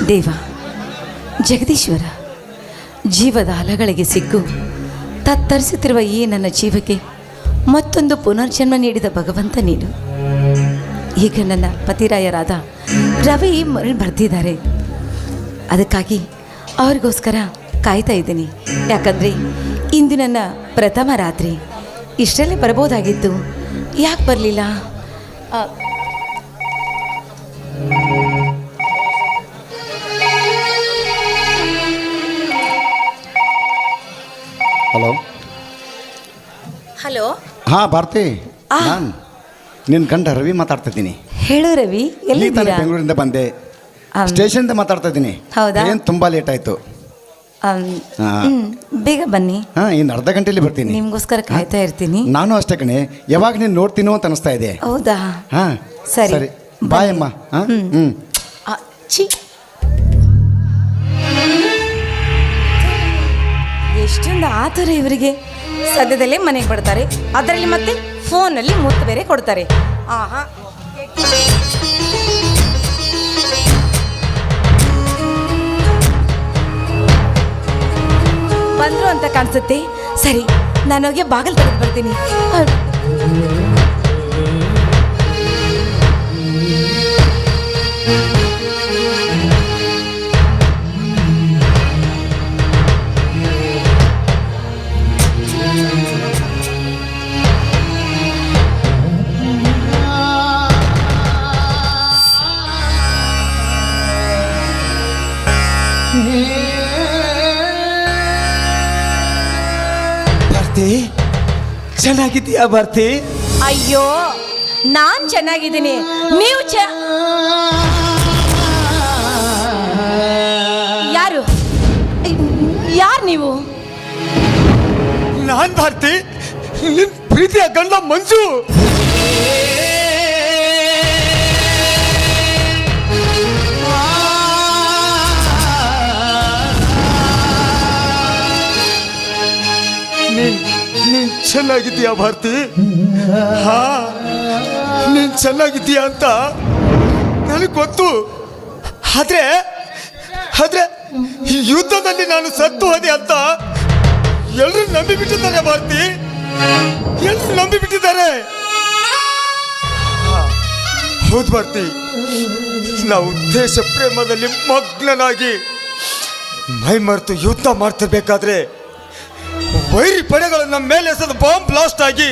ದೇವ ಜಗದೀಶ್ವರ, ಜೀವದ ಅಲಗಳಿಗೆ ಸಿಕ್ಕು ತತ್ತರಿಸುತ್ತಿರುವ ಈ ನನ್ನ ಜೀವಕ್ಕೆ ಮತ್ತೊಂದು ಪುನರ್ಜನ್ಮ ನೀಡಿದ ಭಗವಂತ ನೀನು. ಈಗ ನನ್ನ ಪತಿರಾಯರಾದ ರವಿ ಮರಳಿ ಬರ್ತಿದ್ದಾರೆ. ಅದಕ್ಕಾಗಿ ಅವ್ರಿಗೋಸ್ಕರ ಕಾಯ್ತಾ ಇದ್ದೀನಿ. ಯಾಕಂದರೆ ಇಂದು ನನ್ನ ಪ್ರಥಮ ರಾತ್ರಿ. ಇಷ್ಟರಲ್ಲೇ ಬರ್ಬೋದಾಗಿತ್ತು, ಯಾಕೆ ಬರಲಿಲ್ಲ? Hello hello. ಹಾಂ ಭಾರತಿ, ನಾನು ನಿನ್ನ ಗಂಡ ರವಿ ಮಾತಾಡ್ತಿದ್ದೀನಿ. ಹೇಳು ರವಿ, ಇಲ್ಲಿ ಎಲ್ಲಿದ್ದೀರಾ? ಬೆಂಗಳೂರಿಂದ ಬಂದೆ, ಸ್ಟೇಷನ್ದ ಮಾತಾಡ್ತಾ ಇದ್ದೀನಿ. ಹೌದಾ? ಏನು ತುಂಬ ಲೇಟ್ ಆಯಿತು. ಬೇಗ ಬನ್ನಿ. ಹಾಂ, ಇನ್ನು ಅರ್ಧ ಗಂಟೆಯಲ್ಲಿ ಬರ್ತೀನಿ. ನಿಮಗೋಸ್ಕರ ಕಾಯ್ತಾ ಇರ್ತೀನಿ. ನಾನು ಅಷ್ಟೇ ಕಣೆ, ಯಾವಾಗ ನೀನು ನೋಡ್ತೀನೋ ಅಂತ ಅನಿಸ್ತಾ ಇದೆ. ಹೌದಾ? ಹಾಂ ಸರಿ, ಸರಿ, ಬಾಯ್ ಅಮ್ಮ. ಹಾಂ ಹ್ಞೂ. ಎಷ್ಟೊಂದು ಆತುರ ಇವರಿಗೆ. ಸದ್ಯದಲ್ಲೇ ಮನೆಗೆ ಬರ್ತಾರೆ, ಅದರಲ್ಲಿ ಮತ್ತೆ ಫೋನಲ್ಲಿ ಮುತ್ತು ಬೇರೆ ಕೊಡ್ತಾರೆ. ಆಹಾ, ಬಂದ್ರು ಅಂತ ಕಾಣಿಸುತ್ತೆ. ಸರಿ, ನಾನು ಹೋಗಿ ಬಾಗಿಲು ತೆಗೆದು ಬರ್ತೀನಿ. ಭಾರತಿ, ಚೆನ್ನಾಗಿದ್ದೀಯಾ ಭಾರತಿ? ಅಯ್ಯೋ, ನಾನ್ ಚೆನ್ನಾಗಿದ್ದೀನಿ, ನೀವು ಯಾರು? ಯಾರು ನೀವು? ನಾನ್ ಭಾರತಿ, ನಿನ್ ಪ್ರೀತಿಯ ಗಂಡ ಮಂಜು. ನೀನ್ ಚೆನ್ನಾಗಿದ್ದೀಯಾ ಭಾರತಿ? ಹಾ, ನೀನ್ ಚೆನ್ನಾಗಿದ್ದೀಯಾ ಅಂತ ನನಗೆ ಗೊತ್ತು. ಆದ್ರೆ ಈ ಯುದ್ಧದಲ್ಲಿ ನಾನು ಸತ್ತು ಹೋದೆ ಅಂತ ಎಲ್ಲರೂ ನಂಬಿಬಿಟ್ಟಿದ್ದಾರೆ ಭಾರತಿ, ಎಲ್ಲರೂ ನಂಬಿಬಿಟ್ಟಿದ್ದಾರೆ. ಹೌದು ಭಾರತಿ, ನಾವು ದೇಶ ಪ್ರೇಮದಲ್ಲಿ ಮಗ್ನನಾಗಿ ಮೈ ಮರೆತು ಯುದ್ಧ ಮಾಡ್ತಿರ್ಬೇಕಾದ್ರೆ ವೈರಿ ಪಡೆಗಳು ನಮ್ಮ ಮೇಲೆ ಎಸೆದ ಬಾಂಬ್ ಬ್ಲಾಸ್ಟ್ ಆಗಿ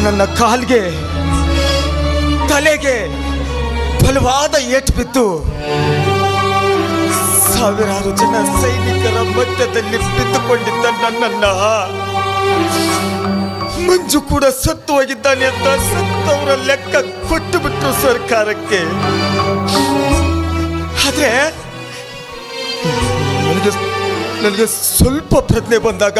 ನನ್ನ ಕಾಲ್ಗೆ ತಲೆಗೆ ಬಲವಾದ ಏಟು ಬಿತ್ತು. ಸಾವಿರಾರು ಜನ ಸೈನಿಕರ ಮಧ್ಯದಲ್ಲಿ ಬಿದ್ದುಕೊಂಡಿದ್ದ ನನ್ನನ್ನ ಮಂಜು ಕೂಡ ಸತ್ತು ಹೋಗಿದ್ದಾನೆ ಅಂತ ಸತ್ತವರ ಲೆಕ್ಕ ಕೊಟ್ಟು ಬಿಟ್ರು ಸರ್ಕಾರಕ್ಕೆ. ಆದ್ರೆ ನನಗೆ ಸ್ವಲ್ಪ ಪ್ರಜ್ಞೆ ಬಂದಾಗ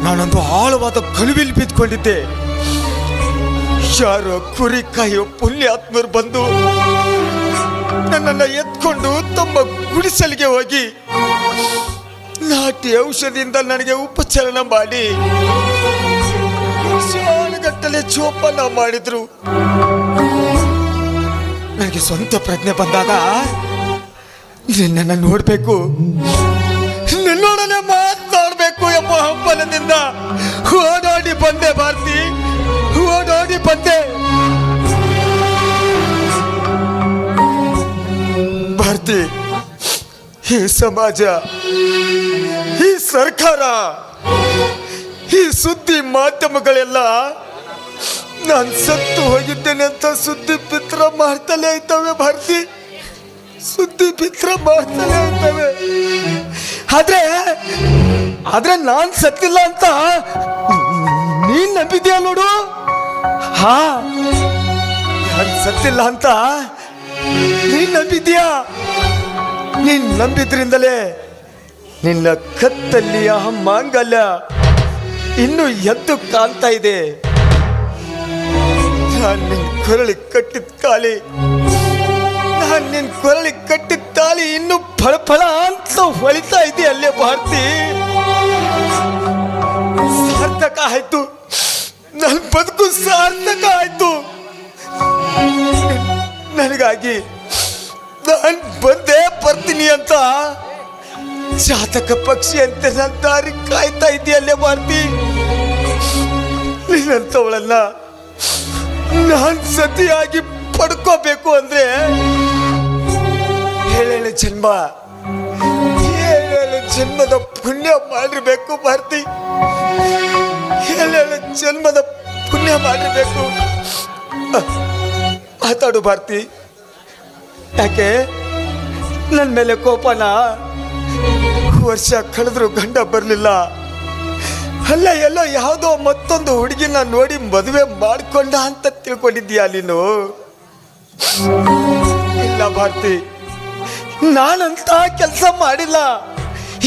ನಾನೊಂದು ಆಳವಾದ ಕಳುವಿಲಿ ಬಿದ್ದುಕೊಂಡಿದ್ದೆ. ಯಾರೋ ಕುರಿ ಕಾಯೋ ಪುಣ್ಯಾತ್ಮರು ಬಂದು ನನ್ನನ್ನು ಎತ್ಕೊಂಡು ತಮ್ಮ ಗುಡಿಸಲಿಗೆ ಹೋಗಿ ನಾಟಿ ಔಷಧಿಯಿಂದ ನನಗೆ ಉಪಚಾರ ಮಾಡಿ ಗಟ್ಟಲೆ ಜೋಪಾನ ಮಾಡಿದ್ರು. ನನಗೆ ಸ್ವಂತ ಪ್ರಜ್ಞೆ ಬಂದಾಗ ನಿನ್ನನ್ನು ನೋಡ್ಬೇಕು, ನಿನ್ನೊಡನೆ ಮಾತನಾಡ್ಬೇಕು ಎಂಬ ಹಂಬಲದಿಂದ ಓಡೋಡಿ ಬಂದೆ ಭಾರತಿ, ಓಡೋಡಿ ಬಂದೆ. ಭಾರತಿ, ಈ ಸಮಾಜ, ಈ ಸರ್ಕಾರ, ಈ ಸುದ್ದಿ ಮಾಧ್ಯಮಗಳೆಲ್ಲ ನಾನು ಸತ್ತು ಹೋಗಿದ್ದೇನೆ ಅಂತ ಸುದ್ದಿ ಬಿತ್ರ ಮಾಡ್ತಲೇ ಇದ್ದಾವೆ ಭಾರತಿ, ಸುದ್ದಿ ಬಿತ್ರ ಮಾಡ್ತಲೇ ಇದ್ದಾವೆ. ಆದ್ರೆ ನಾನ್ ಸತ್ತಿಲ್ಲ ಅಂತ ನೀನ್ ನಂಬಿದ್ಯಾ ನೋಡು. ಹಾ, ನಾನ್ ಸತ್ತಿಲ್ಲ ಅಂತ ನೀನ್ ನಂಬಿದ್ಯಾ. ನೀನ್ ನಂಬಿದ್ರಿಂದಲೇ ನಿನ್ನ ಕತ್ತಲ್ಲಿಯ ಮಾಂಗಲ್ಯ ಇನ್ನು ಎದ್ದು ಕಾಣ್ತಾ ಇದೆ. ನಾನು ನಿನ್ ಕೊರಳಿ ಕಟ್ಟಿದ ಕಾಲಿ, ನಾನು ನಿನ್ ಕೊರಳಿ ಕಟ್ಟಿದ ತಾಲಿ ಇನ್ನು ಫಳಫಳ ಅಂತ ಹೊಳಿತಾ ಇದೆ ಅಲ್ಲೇ ಭಾರತಿ. ಸಾರ್ಥಕ ಆಯ್ತು, ನನ್ನ ಬದುಕು ಸಾರ್ಥಕ ಆಯ್ತು. ನನಗಾಗಿ ನಾನು ಬಂದೇ ಬರ್ತೀನಿ ಅಂತ ಜಾತಕ ಪಕ್ಷಿ ಅಂತ ನನ್ನ ದಾರಿ ಕಾಯ್ತಾ ಇದೆಯಲ್ಲೇ ಭಾರತಿ. ನಿನ್ನಂಥವಳನ್ನ ನಾನು ಸತಿಯಾಗಿ ಪಡ್ಕೋಬೇಕು ಅಂದ್ರೆ ಏಳೇಳು ಜನ್ಮದ ಪುಣ್ಯ ಮಾಡಿರ್ಬೇಕು ಭಾರತಿ. ಏಳೇಳು ಜನ್ಮದ ಪುಣ್ಯ ಮಾಡಿರ್ಬೇಕು. ಮಾತಾಡು ಭಾರತಿ. ಯಾಕೆ ನನ್ನ ಮೇಲೆ ಕೋಪನ? ವರ್ಷ ಕಳೆದ್ರು ಗಂಡ ಬರಲಿಲ್ಲ, ಅಲ್ಲ ಎಲ್ಲೋ ಯಾವುದೋ ಮತ್ತೊಂದು ಹುಡುಗಿನ ನೋಡಿ ಮದುವೆ ಮಾಡ್ಕೊಂಡ ಅಂತ ತಿಳ್ಕೊಂಡಿದ್ದೀಯಾ ನೀನು? ಇಲ್ಲ ಭಾರತಿ, ನಾನಂತ ಕೆಲಸ ಮಾಡಿಲ್ಲ.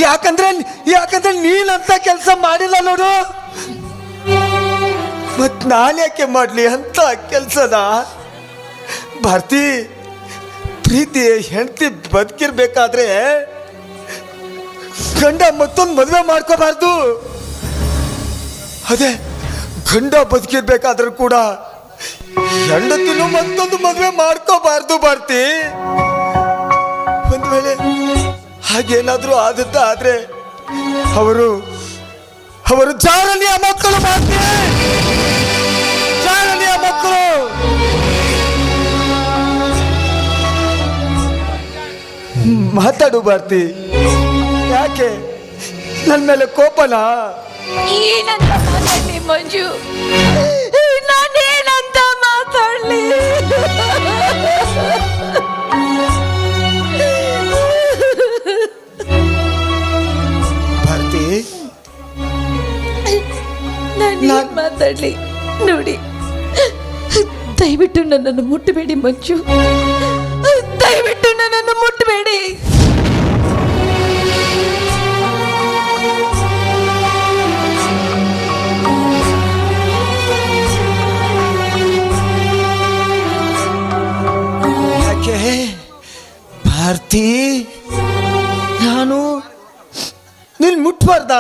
ಯಾಕಂದ್ರೆ ನೀನಂತ ಕೆಲಸ ಮಾಡಿಲ್ಲ ನೋಡು. ಮತ್ ನಾನ್ಯಾಕೆ ಮಾಡ್ಲಿ ಅಂತ ಕೆಲಸನ? ಭಾರತಿ, ಪ್ರೀತಿ ಹೆಂಡತಿ ಬದುಕಿರ್ಬೇಕಾದ್ರೆ ಗಂಡ ಮತ್ತೊಂದು ಮದುವೆ ಮಾಡ್ಕೋಬಾರ್ದು. ಅದೇ ಗಂಡ ಬದುಕಿರ್ಬೇಕಾದ್ರೂ ಕೂಡ ಹೆಂಡತಿನೂ ಮತ್ತೊಂದು ಮದುವೆ ಮಾಡ್ಕೋಬಾರ್ದು ಭಾರತಿ. ಒಂದ್ ವೇಳೆ ಹಾಗೇನಾದ್ರೂ ಆದ್ರೆ ಅವರು ಜಾರನಿಯ ಮಕ್ಕಳು ಭಾರತಿ, ಜಾರನಿಯ ಮಕ್ಕಳು. ಮಾತಾಡು ಭಾರತಿ. ಯಾಕೆ ನನ್ನ ಮೇಲೆ ಕೋಪನಾ? ಏನಂತ ಮಾತಾಡ್ಲಿ ಮಂಜು? ನಾನೇನಂತ ಮಾತಾಡ್ಲಿ? ಭಾರತಿ, ನಾನು ಮಾತಾಡ್ಲಿ? ನೋಡಿ, ದಯವಿಟ್ಟು ನನ್ನನ್ನು ಮುಟ್ಟಬೇಡಿ ಮಂಜು, ದಯವಿಟ್ಟು ನನ್ನನ್ನು ಮುಟ್ಟಬೇಡಿ. ಯಾಕೆ ಭಾರತಿ, ನಾನು ನಿನ್ ಮುಟ್ಬಾರ್ದ?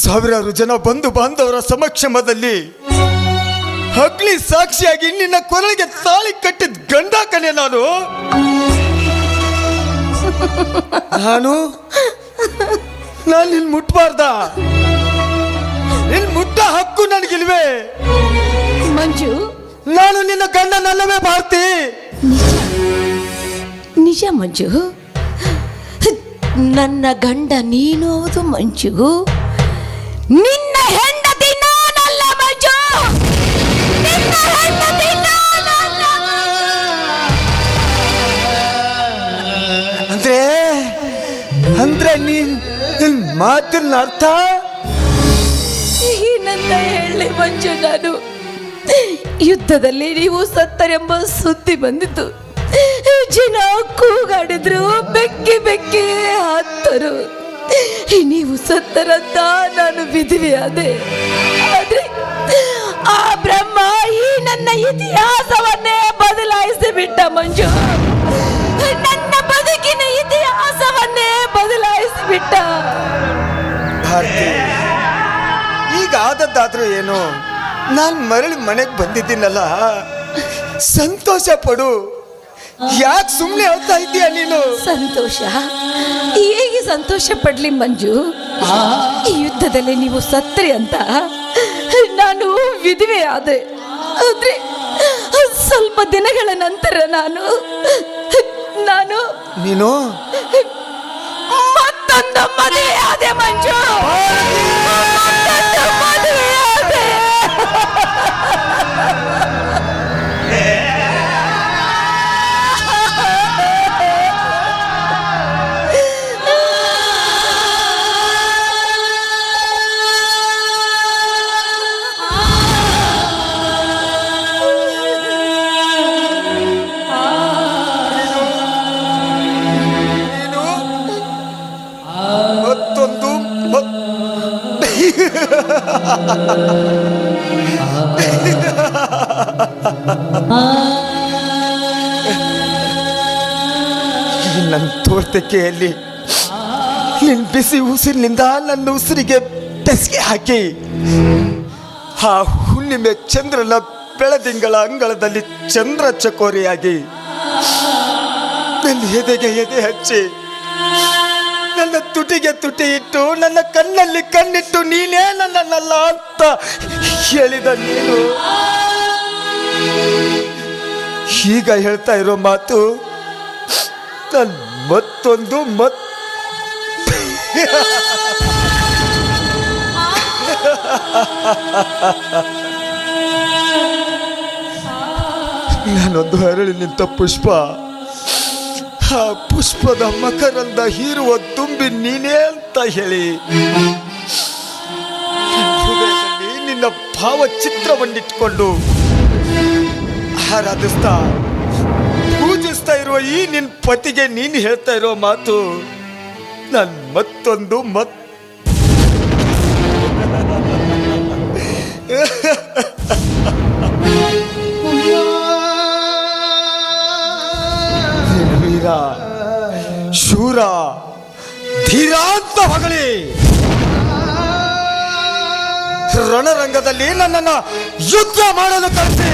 ಸಾವಿರಾರು ಜನ ಬಂಧು ಬಾಂಧವರ ಸಮಕ್ಷಮದಲ್ಲಿ ಅಗ್ನಿ ಸಾಕ್ಷಿಯಾಗಿ ನಿನ್ನ ಕೊರಳಿಗೆ ತಾಳಿ ಕಟ್ಟಿದ ಗಂಡ ಕಣೆ ನಾನು. ನಿನ್ ಮುಟ್ಬಾರ್ದ? ನಿನ್ ಮುಟ್ಟ ಹಕ್ಕು ನನಗಿಲ್ವೇ ಮಂಜು? ನಾನು ನಿನ್ನ ಗಂಡನಲ್ಲವೇ ಭಾರತಿ. ನಿಜ ಮಂಜು, ನನ್ನ ಗಂಡ ನೀನು ಹೌದು ಮಂಜು, ನಿನ್ನ ಹೆಂಡತಿ ನಾನಲ್ಲ ಮಂಜು, ನಿನ್ನ ಹೆಂಡತಿ ನಾನಲ್ಲ. ಅಂದ್ರೆ ನಿನ್ ಮಾತಿನ ಅರ್ಥ ಏನಂತ ಹೇಳಿ ಮಂಜು? ನಾನು ಯುದ್ಧದಲ್ಲಿ ನೀವು ಸತ್ತರೆಂಬ ಸುದ್ದಿ ಬಂದಿತ್ತು. ಜನ ಕೂಗಾಡಿದ್ರು, ಬೆಕ್ಕಿ ಬೆಕ್ಕಿ ಹತ್ತರು. ನೀವು ಸತ್ತರಂತ ನಾನು ವಿಧಿವೆಯಾದೆ. ಆದ್ರೆ ಆ ಬ್ರಹ್ಮ ಈ ನನ್ನ ಇತಿಹಾಸವನ್ನೇ ಬದಲಾಯಿಸಿ ಬಿಟ್ಟ ಮಂಜು. ನನ್ನ ಬದುಕಿನ ಇತಿಹಾಸವನ್ನೇ ಬದಲಾಯಿಸಿ ಬಿಟ್ಟ. ಈಗ ಆದದ್ದಾದ್ರೂ ಏನು? ನಾನು ಮರಳಿ ಮನೆಗೆ ಬಂದಿದ್ದೀನಲ್ಲ, ಸಂತೋಷ ಪಡು. ಯಾಕೆ ಸುಮ್ಮನೆ ಹೇಳ್ತಾ ಇದ್ದೀಯ ನೀನು? ಸಂತೋಷ? ಹೇಗೆ ಸಂತೋಷ ಪಡ್ಲಿ ಮಂಜು? ಈ ಯುದ್ಧದಲ್ಲಿ ನೀವು ಸತ್ರಿ ಅಂತ ನಾನು ವಿಧವೆ ಆದೆ. ಆದ್ರೆ ಸ್ವಲ್ಪ ದಿನಗಳ ನಂತರ ನೀನು ಮತ್ತೊಂದು ಮದುವೆ ಆದೆ ಮಂಜು, ಮತ್ತೊಂದು ಮದುವೆ ಆದೆ. ನನ್ನ ತೋಟಕೆಯಲ್ಲಿ ನಿನ್ ಬಿಸಿ ಉಸಿರಿನಿಂದ ನನ್ನ ಉಸಿರಿಗೆ ಬೆಸಿಗೆ ಹಾಕಿ ಆ ಹುಣ್ಣಿಮೆ ಚಂದ್ರನ ಬೆಳದಿಂಗಳ ಅಂಗಳದಲ್ಲಿ ಚಂದ್ರ ಚಕೋರಿಯಾಗಿ ನನ್ನ ಎದೆಗೆ ಎದೆ ಹಚ್ಚಿ, ನನ್ನ ತುಟಿಗೆ ತುಟಿ ಇಟ್ಟು, ನನ್ನ ಕಣ್ಣಲ್ಲಿ ಕಣ್ಣಿಟ್ಟು ನೀನೇ ನನ್ನಲ್ಲ ಅಂತ ಹೇಳಿದ ನೀನು ಈಗ ಹೇಳ್ತಾ ಇರೋ ಮಾತು ನಾನು ಮತ್ತೊಂದು ನಾನೊಂದು ಅರಳಿ ನಿಂತ ಪುಷ್ಪ, ಆ ಪುಷ್ಪದ ಮಕರಂದ ಹೀರುವ ತುಂಬಿ ನೀನೇ ಅಂತ ಹೇಳಿ ಹೃದಯದಲ್ಲಿ ನಿನ್ನ ಭಾವಚಿತ್ರವನ್ನಿಟ್ಕೊಂಡು ಆರಾಧಿಸ್ತಾ ಪೂಜಿಸ್ತಾ ಇರುವ ಈ ನಿನ್ನ ಪತಿಗೆ ನೀನು ಹೇಳ್ತಾ ಇರೋ ಮಾತು ನಾನು ಮತ್ತೊಂದು ವೀರ, ಶೂರ, ಧೀರ ಅಂತ ಹೊಗಳಿ ರಣರಂಗದಲ್ಲಿ ನನ್ನನ್ನು ಯುದ್ಧ ಮಾಡಲು ಕಳಿಸಿ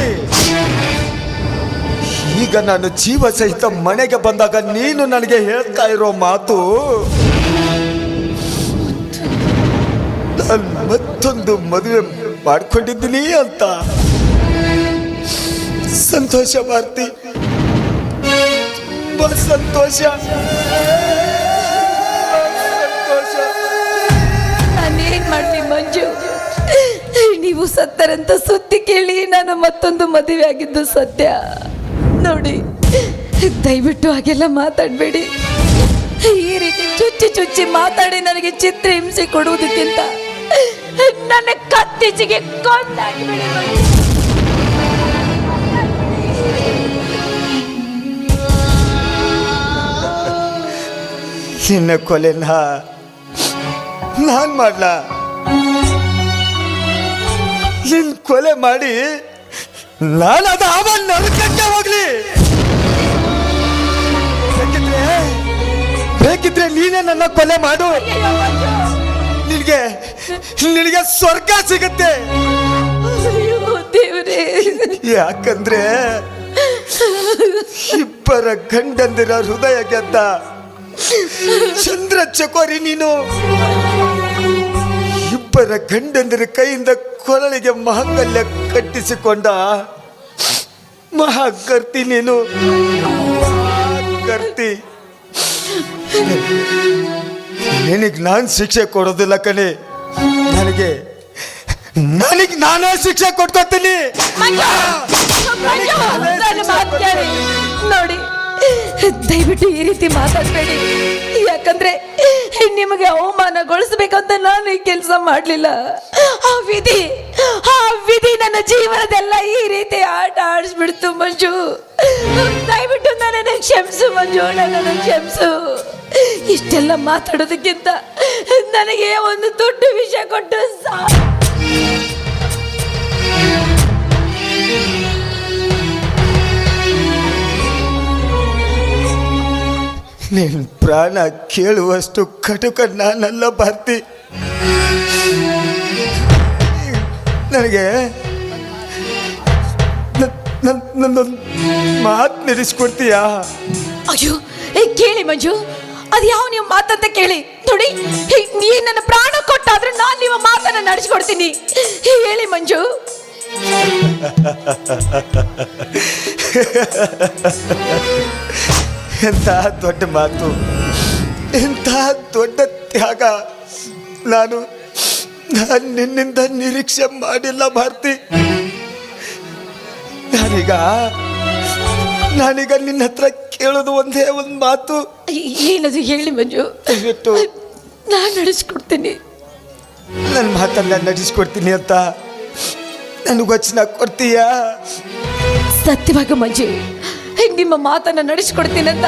ಈಗ ನಾನು ಜೀವ ಸಹಿತ ಮನೆಗೆ ಬಂದಾಗ ನೀನು ನನಗೆ ಹೇಳ್ತಾ ಇರೋ ಮಾತು ನಾನು ಮತ್ತೊಂದು ಮದುವೆ ಮಾಡ್ಕೊಂಡಿದ್ದೀನಿ ಅಂತ. ಸಂತೋಷ ಭಾರತಿ, ತುಂಬಾ ಸಂತೋಷ. ನಾನೇನ್ ಮಾಡ್ಲಿ ಮಂಜು, ನೀವು ಸತ್ತರಂತ ಸುದ್ದಿ ಕೇಳಿ ನಾನು ಮತ್ತೊಂದು ಮದುವೆ ಆಗಿದ್ದು ಸತ್ಯ. ನೋಡಿ, ದಯವಿಟ್ಟು ಹಾಗೆಲ್ಲ ಮಾತಾಡಬೇಡಿ. ಈ ರೀತಿ ಚುಚ್ಚಿ ಚುಚ್ಚಿ ಮಾತಾಡಿ ನನಗೆ ಚಿತ್ರ ಹಿಂಸೆ ಕೊಡುವುದಕ್ಕಿಂತ ನನ್ನ ಕತ್ತಿಚಿಗೆ ಕೊಂದಾಕ್ಬಿಡಿ. ನಿನ್ನ ಕೊಲೆನ ನಾನ್ ಮಾಡ್ಲಾ? ನಿನ್ ಕೊಲೆ ಮಾಡಿ ನಾನು ಅದು ಅವನ್ ನರಕಕ್ಕೆ ಹೋಗ್ಲಿ. ಬೇಕಿದ್ರೆ ನೀನೇ ನನ್ನ ಕೊಲೆ ಮಾಡು, ನಿನಗೆ ಸ್ವರ್ಗ ಸಿಗುತ್ತೆ. ದೇವರೇ, ಯಾಕಂದ್ರೆ ಇಬ್ಬರ ಗಂಡಂದಿರ ಹೃದಯ ಗೆದ್ದ ಚಂದ್ರ ಚಕೋರಿ ನೀನು. ಇಬ್ಬರ ಗಂಡಂದಿರ ಕೈಯಿಂದ ಕೊರಳಿಗೆ ಮಾಂಗಲ್ಯ ಕಟ್ಟಿಸಿಕೊಂಡ ಮಹಾಕರ್ತಿ ನೀನು. ಕರ್ತಿ, ನಿನಗೆ ನಾನು ಶಿಕ್ಷೆ ಕೊಡೋದಿಲ್ಲ ಕಣೆ, ನನಗೆ ನಾನೇ ಶಿಕ್ಷೆ ಕೊಟ್ಕೊತೀನಿ. ನೋಡಿ, ದಯವಿಟ್ಟು ಈ ರೀತಿ ಮಾತಾಡಬೇಡಿ. ಯಾಕಂದ್ರೆ ನಿಮಗೆ ಅವಮಾನಗೊಳಿಸ್ಬೇಕಂತ ನಾನು ಈ ಕೆಲಸ ಮಾಡಲಿಲ್ಲ. ಆ ವಿಧಿ ನನ್ನ ಜೀವನದೆಲ್ಲ ಈ ರೀತಿ ಆಟ ಆಡಿಸ್ಬಿಡ್ತು ಮಂಜು. ದಯವಿಟ್ಟು ನನ್ನನ್ನು ಕ್ಷಮಿಸು ಮಂಜು, ನನ್ನನ್ನು ಕ್ಷಮಿಸು. ಇಷ್ಟೆಲ್ಲ ಮಾತಾಡೋದಕ್ಕಿಂತ ನನಗೆ ಒಂದು ದೊಡ್ಡ ವಿಷಯ ಕೊಟ್ಟು ನಿನ್ ಪ್ರಾಣ ಕೇಳುವಷ್ಟು ಕಟುಕ ನಾನಲ್ಲ ಭಾರತಿ. ನನಗೆ ನನ್ನೊಂದು ಮಾತು ನಿಲ್ಲಿಸ್ಕೊಡ್ತೀಯಾ? ಅಯ್ಯೋ, ಕೇಳಿ ಮಂಜು, ಅದು ಯಾವ ನೀವು ಮಾತಂತ ಕೇಳಿ. ನೋಡಿ, ನೀ ನನ್ನ ಪ್ರಾಣ ಕೊಟ್ಟಾದ್ರೂ ನಾನು ನಿಮ್ಮ ಮಾತನ್ನ ನಡೆಸ್ಕೊಡ್ತೀನಿ. ಹೇಳಿ ಮಂಜು. ಎಂಥ ದೊಡ್ಡ ಮಾತು, ಎಂಥ ದೊಡ್ಡ ತ್ಯಾಗ ನಾನು ನಿನ್ನಿಂದ ನಿರೀಕ್ಷೆ ಮಾಡಿಲ್ಲ ಭಾರತಿ. ನಾನೀಗ ನಿನ್ನ ಹತ್ರ ಕೇಳೋದು ಒಂದೇ ಒಂದು ಮಾತು. ಏನದು ಹೇಳಿ ಮಂಜು. ದಯವಿಟ್ಟು ನಾನು ನಡೆಸ್ಕೊಡ್ತೀನಿ. ನನ್ನ ಮಾತನ್ನ ನಡೆಸ್ಕೊಡ್ತೀನಿ ಅಂತ ನನಗೆ ವಚನ ಕೊಡ್ತೀಯಾ? ಸತ್ಯವಾಗ ಮಂಜು, ನಿಮ್ಮ ಮಾತನ್ನ ನಡೆಸ್ಕೊಡ್ತೀನಿ ಅಂತ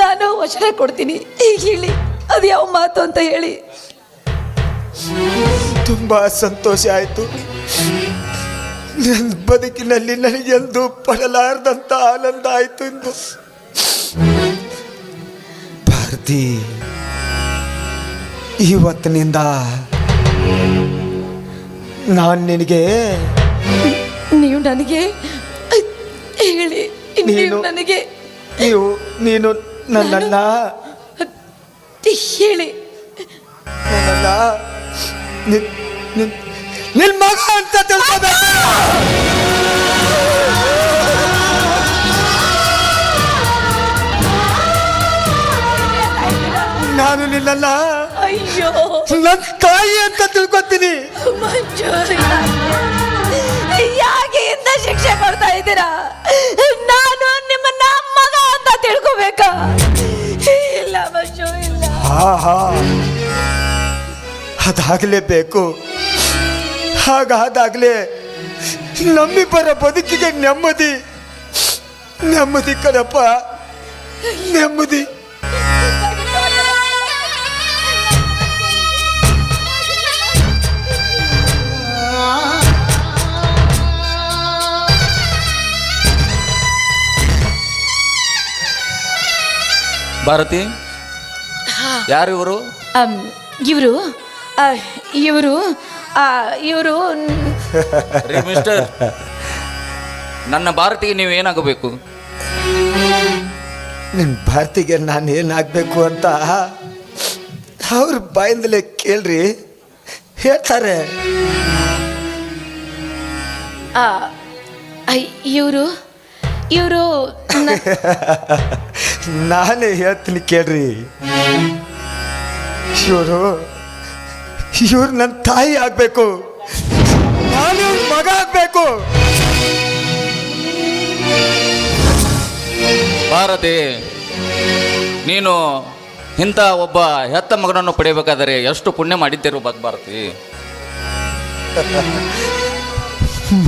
ನಾನು ವಚನ ಕೊಡ್ತೀನಿ. ಹೇಳಿ, ಅದು ಯಾವ ಮಾತು ಅಂತ ಹೇಳಿ. ತುಂಬಾ ಸಂತೋಷ ಆಯ್ತು. ನನ್ನ ಬದುಕಿನಲ್ಲಿ ನನಗೆಂದು ಪಡಲಾರ್ದಂತ ಆನಂದ ಆಯ್ತು ಎಂದು. ಭಾರತಿ, ಇವತ್ತಿನಿಂದ ನಾನು ನಿನಗೆ, ನೀವು ನನಗೆ ಹೇಳಿ, ನೀವು ನನಗೆ ನೀನು ನನ್ನನ್ನ ಹೇಳಿ ನನ್ನನ್ನ ನಿನ್ ಮಗ ಅಂತ ತಿಳ್ಕೋಬೇಕು. ನಾನು ನಿನ್ನನ್ನ ಅಯ್ಯೋ ನನ್ನ ತಾಯಿ ಅಂತ ತಿಳ್ಕೊತೀನಿ. ಮಂಜು, ಯಾಕೆ ಇಂಥ ಶಿಕ್ಷೆ ಕೊಡ್ತಾ ಇದ್ದೀರಾ? ನಾನು ನಿಮ್ಮನ್ನ ಮಗ ಅಂತ ತಿಳ್ಕೋಬೇಕಾ? ಇಲ್ಲ ಮಂಜು, ಇಲ್ಲ. ಅದಾಗಲೇಬೇಕು. ಹಾಗಾದಾಗಲೇ ನಮ್ಮಿಬ್ಬರ ಬದುಕಿಗೆ ನೆಮ್ಮದಿ ಕಣಪ್ಪ, ನೆಮ್ಮದಿ. ಭಾರತಿ, ಯಾರು ಇವರು? ಇವರು ಮಿಸ್ಟರ್, ನನ್ನ ಭಾರತಿಗೆ ನೀವು ಏನಾಗಬೇಕು? ನಿನ್ನ ಭಾರತಿಗೆ ನಾನು ಏನಾಗಬೇಕು ಅಂತ ಅವ್ರ ಬಾಯಿಂದಲೇ ಕೇಳ್ರಿ, ಹೇಳ್ತಾರೆ. ಇವರು ನಾನೇ ಹೇಳ್ತೀನಿ ಕೇಳ್ರಿ. ಇವ್ರು ನನ್ನ ತಾಯಿ ಆಗ್ಬೇಕು, ನಾನು ಮಗ ಆಗ್ಬೇಕು. ಭಾರತಿ, ನೀನು ಇಂಥ ಒಬ್ಬ ಹೆತ್ತ ಮಗನನ್ನು ಪಡೆಯಬೇಕಾದರೆ ಎಷ್ಟು ಪುಣ್ಯ ಮಾಡಿದ್ದಿರಬೇಕು ಭಾರತಿ.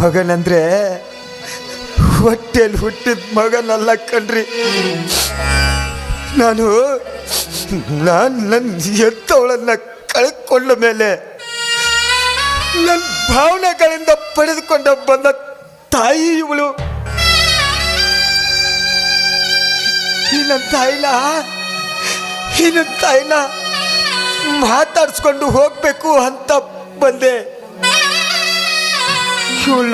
ಮಗನಂದ್ರೆ ಹೊಟ್ಟೆಯಲ್ಲಿ ಹುಟ್ಟಿದ ಮಗನಲ್ಲ ಕಣ್ರಿ. ನಾನು ನನ್ನ ಎತ್ತವಳನ್ನ ಕಳ್ಕೊಂಡ ಮೇಲೆ ನನ್ನ ಭಾವನೆಗಳಿಂದ ಪಡೆದುಕೊಂಡು ಬಂದ ತಾಯಿ ಇವಳು. ಈ ನನ್ನ ತಾಯಿನ ಮಾತಾಡ್ಸ್ಕೊಂಡು ಹೋಗ್ಬೇಕು ಅಂತ ಬಂದೆ. ಇವಳು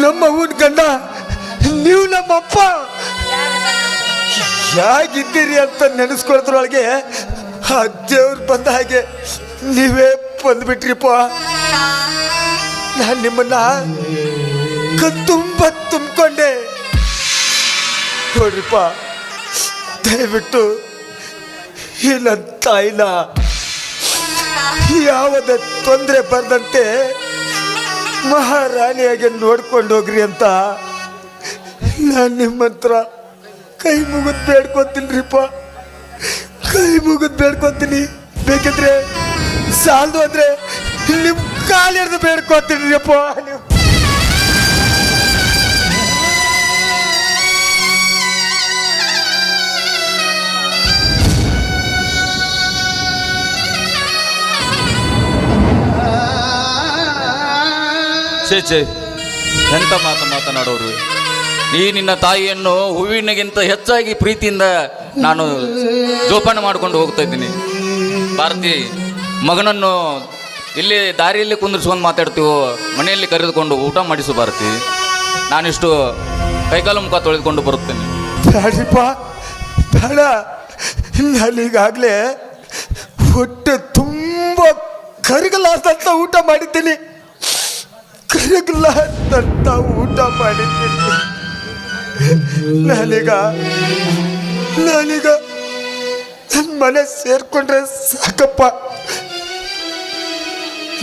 ನಮ್ಮವ್ವನ ಗಂಡ, ನೀವು ನಮ್ಮಪ್ಪ. ಹೇಗಿದ್ದೀರಿ ಅಂತ ನೆನೆಸ್ಕೊಳೋದ್ರೊಳಗೆ ಆ ದೇವ್ರು ಬಂದ ಹಾಗೆ ನೀವೇ ಬಂದ್ಬಿಟ್ರಿಪ್ಪ. ನಾನು ನಿಮ್ಮನ್ನ ತುಂಬ ತುಂಬಿಕೊಂಡೆ. ನೋಡ್ರಿಪ್ಪ, ದಯವಿಟ್ಟು ಈ ನನ್ನ ತಾಯಿನ ಯಾವುದೇ ತೊಂದರೆ ಬರದಂತೆ ಮಹಾರಾಣಿಯಾಗಿ ನೋಡ್ಕೊಂಡು ಹೋಗ್ರಿ ಅಂತ ನಾನು ನಿಮ್ಮ ಹತ್ರ ಕೈ ಮುಗಿದು ಬೇಡ್ಕೊತೀನಿರಿಪ್ಪ. ಕೈ ಮುಗಿದು ಬೇಡ್ಕೊತೀನಿ. ಬೇಕಿದ್ರೆ ಸಾಲದು ಅಂದ್ರೆ ನಿಮ್ಮ ಕಾಲಿಡ್ದು ಬೇಡ್ಕೊತೀನಿರಿಪ್ಪ. ನೀವು ಚೇಚೆ, ಎಂತ ಮಾತನಾಡೋರು. ಈ ನಿನ್ನ ತಾಯಿಯನ್ನು ಹೂವಿನಗಿಂತ ಹೆಚ್ಚಾಗಿ ಪ್ರೀತಿಯಿಂದ ನಾನು ಜೋಪಾನ ಮಾಡಿಕೊಂಡು ಹೋಗ್ತಾ ಇದ್ದೀನಿ. ಭಾರತಿ, ಮಗನನ್ನು ಇಲ್ಲಿ ದಾರಿಯಲ್ಲಿ ಕುಂದಿರ್ಸ್ಕೊಂಡು ಮಾತಾಡ್ತೀವೋ, ಮನೆಯಲ್ಲಿ ಕರೆದುಕೊಂಡು ಊಟ ಮಾಡಿಸು ಭಾರತಿ. ನಾನಿಷ್ಟು ಕೈಕಾಲು ಮುಖ ತೊಳೆದುಕೊಂಡು ಬರುತ್ತೇನೆ. ಬೇಡ್ರಿಪ್ಪ, ಬೇಡ. ನಾನೀಗಾಗಲೇ ಹೊಟ್ಟೆ ತುಂಬ ಕರಗಲಾರ್ದಂತ ಊಟ ಮಾಡಿದ್ದೀನಿ. ಕರಗಲಾರ್ದಂತ ಊಟ ಮಾಡಿದ್ದೀನಿ. ನಾನೀಗ ನನ್ನ ಮನೆ ಸೇರ್ಕೊಂಡ್ರೆ ಸಾಕಪ್ಪ.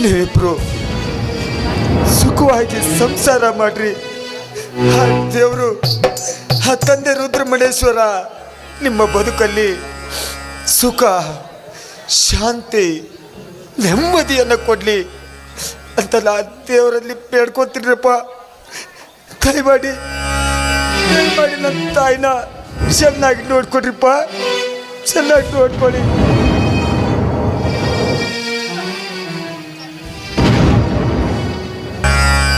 ನೀವಿಬ್ರು ಸುಖವಾಗಿ ಸಂಸಾರ ಮಾಡ್ರಿ. ಆ ದೇವರು, ಆ ತಂದೆ ರುದ್ರಮಣೇಶ್ವರ ನಿಮ್ಮ ಬದುಕಲ್ಲಿ ಸುಖ, ಶಾಂತಿ, ನೆಮ್ಮದಿಯನ್ನು ಕೊಡ್ಲಿ ಅಂತ ನಾನು ದೇವರಲ್ಲಿ ಬೇಡ್ಕೊತೀನಿರಪ್ಪ. ದಯಮಾಡಿ ನನ್ನ ತಾಯಿನ ಚೆನ್ನಾಗಿ ನೋಡ್ಕೊಡ್ರಿಪ್ಪ, ಚೆನ್ನಾಗಿ ನೋಡ್ಕೊಳ್ಳಿ.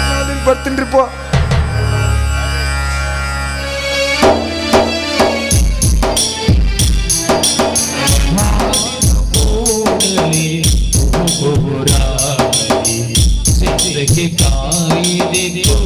ನಾನು ಬರ್ತೀನಿರಿಪ್ಪ. के काई देखो